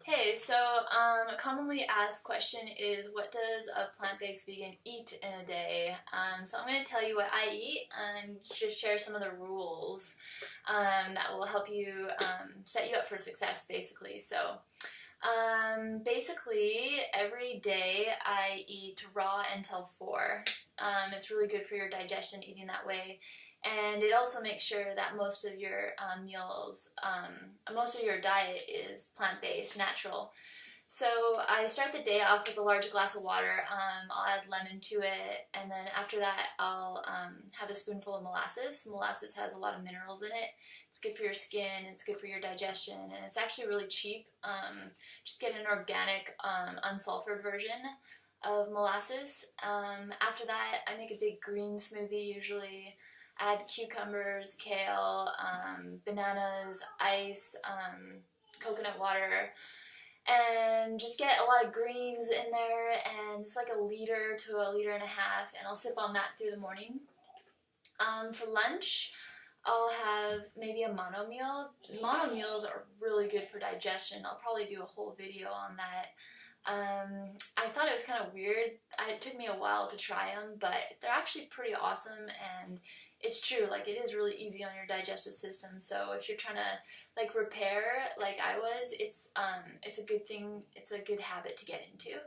Hey, so a commonly asked question is what does a plant-based vegan eat in a day? So I'm going to tell you what I eat and just share some of the rules that will help you set you up for success, basically. So basically, every day I eat raw until 4. It's really good for your digestion eating that way. And it also makes sure that most of your meals, most of your diet is plant-based, natural. So I start the day off with a large glass of water. I'll add lemon to it, and then after that I'll have a spoonful of molasses. Molasses has a lot of minerals in it. It's good for your skin, it's good for your digestion, and it's actually really cheap. Just get an organic, unsulfured version of molasses. After that I make a big green smoothie usually. Add cucumbers, kale, bananas, ice, coconut water, and just get a lot of greens in there, and it's like a liter to a liter and a half, and I'll sip on that through the morning. For lunch, I'll have maybe a mono meal. Mono meals are really good for digestion. I'll probably do a whole video on that. I thought it was kind of weird. It took me a while to try them, but they're actually pretty awesome, and it's true, like, it is really easy on your digestive system. So if you're trying to like repair like I was, it's a good thing, it's a good habit to get into.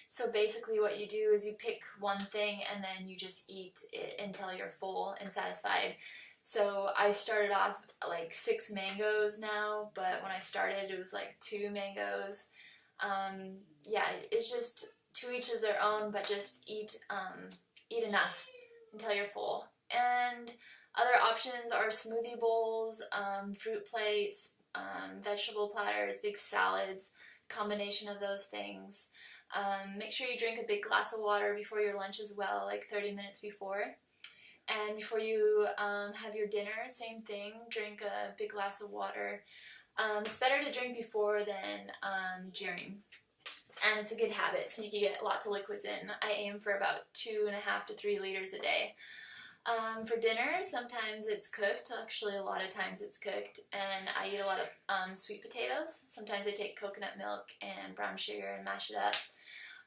So basically what you do is you pick one thing and then you just eat it until you're full and satisfied. So I started off like 6 mangoes now, but when I started it was like 2 mangoes. Yeah, it's just to each is their own, but just eat enough until you're full. And other options are smoothie bowls, fruit plates, vegetable platters, big salads, combination of those things. Make sure you drink a big glass of water before your lunch as well, like 30 minutes before. And before you have your dinner, same thing, drink a big glass of water. It's better to drink before than during. And it's a good habit, so you can get lots of liquids in. I aim for about 2.5 to 3 liters a day. For dinner, sometimes it's cooked. Actually, a lot of times it's cooked, and I eat a lot of sweet potatoes. Sometimes I take coconut milk and brown sugar and mash it up.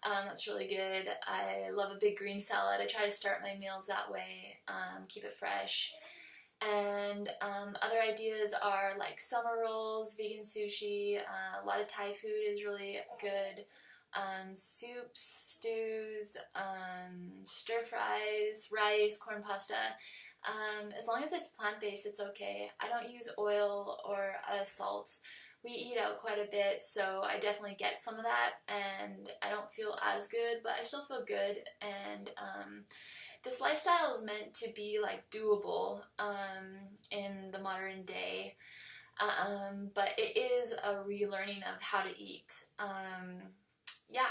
That's really good. I love a big green salad. I try to start my meals that way, keep it fresh. And other ideas are like summer rolls, vegan sushi, a lot of Thai food is really good. Soups, stews, stir fries, rice, corn pasta. As long as it's plant-based, it's okay. I don't use oil or salts. We eat out quite a bit, so I definitely get some of that, and I don't feel as good, but I still feel good. And this lifestyle is meant to be like doable in the modern day, but it is a relearning of how to eat. Yeah,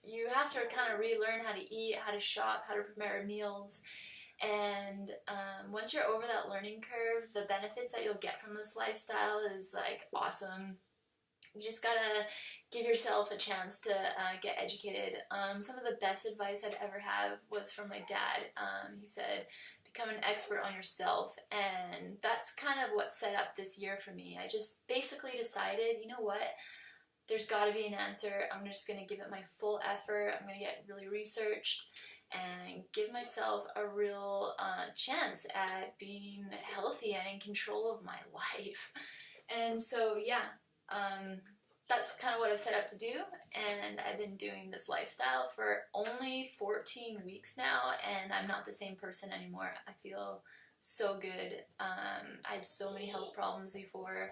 you have to kind of relearn how to eat, how to shop, how to prepare meals, and once you're over that learning curve, the benefits that you'll get from this lifestyle is like awesome. You just gotta give yourself a chance to get educated. Some of the best advice I'd ever have was from my dad. He said, become an expert on yourself, and that's kind of what set up this year for me. I just basically decided, you know what? There's got to be an answer. I'm just going to give it my full effort. I'm going to get really researched and give myself a real chance at being healthy and in control of my life. And so, yeah, that's kind of what I've set out to do. And I've been doing this lifestyle for only 14 weeks now, and I'm not the same person anymore. I feel so good. I had so many health problems before.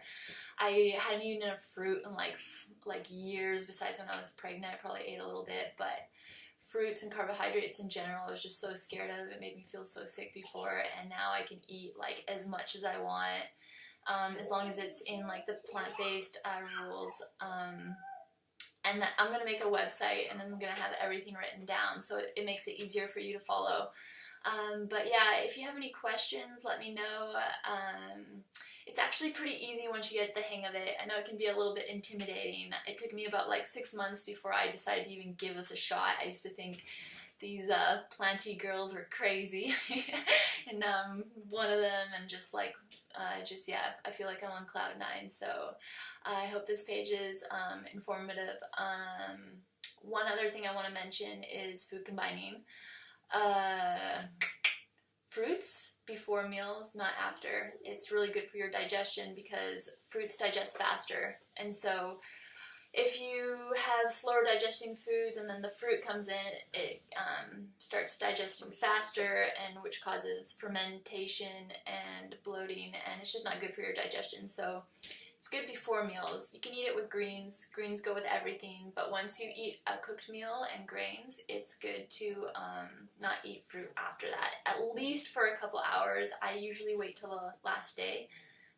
I hadn't eaten enough fruit in like years. Besides when I was pregnant, I probably ate a little bit, but fruits and carbohydrates in general I was just so scared of. It made me feel so sick before, and now I can eat like as much as I want, as long as it's in like the plant-based rules. And I'm gonna make a website, and I'm gonna have everything written down, so it makes it easier for you to follow. But yeah, if you have any questions, let me know. It's actually pretty easy once you get the hang of it. I know it can be a little bit intimidating. It took me about like 6 months before I decided to even give this a shot. I used to think these planty girls were crazy, and one of them, and just like just, yeah, I feel like I'm on cloud 9, so I hope this page is informative. One other thing I want to mention is food combining. Fruits before meals, not after. It's really good for your digestion because fruits digest faster, and so if you have slower digesting foods and then the fruit comes in, it starts digesting faster, and which causes fermentation and bloating, and it's just not good for your digestion. So it's good before meals. You can eat it with greens. Greens go with everything, but once you eat a cooked meal and grains, it's good to not eat fruit after that, at least for a couple hours. I usually wait till the last day.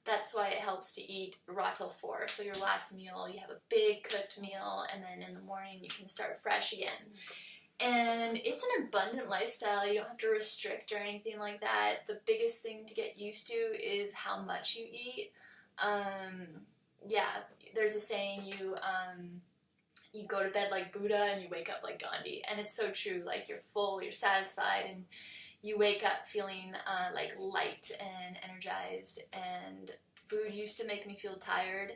That's why it helps to eat raw till 4. So your last meal, you have a big cooked meal, and then in the morning you can start fresh again. And it's an abundant lifestyle. You don't have to restrict or anything like that. The biggest thing to get used to is how much you eat. Yeah, there's a saying, you go to bed like Buddha and you wake up like Gandhi, and it's so true. Like, you're full, you're satisfied, and you wake up feeling like light and energized. And food used to make me feel tired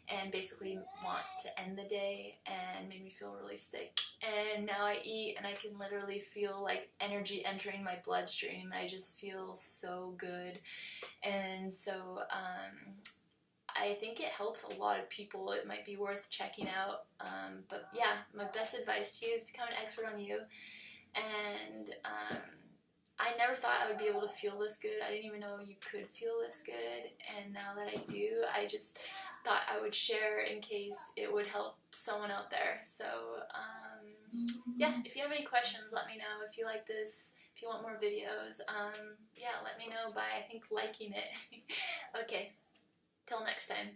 and basically want to end the day, and made me feel really sick. And now I eat and I can literally feel like energy entering my bloodstream. I just feel so good. And so I think it helps a lot of people. It might be worth checking out. But yeah, my best advice to you is become an expert on you. And I never thought I would be able to feel this good. I didn't even know you could feel this good. And now that I do, I just thought I would share in case it would help someone out there. So yeah, if you have any questions, let me know. If you like this, if you want more videos, yeah, let me know by, I think, liking it. Okay. Till next time.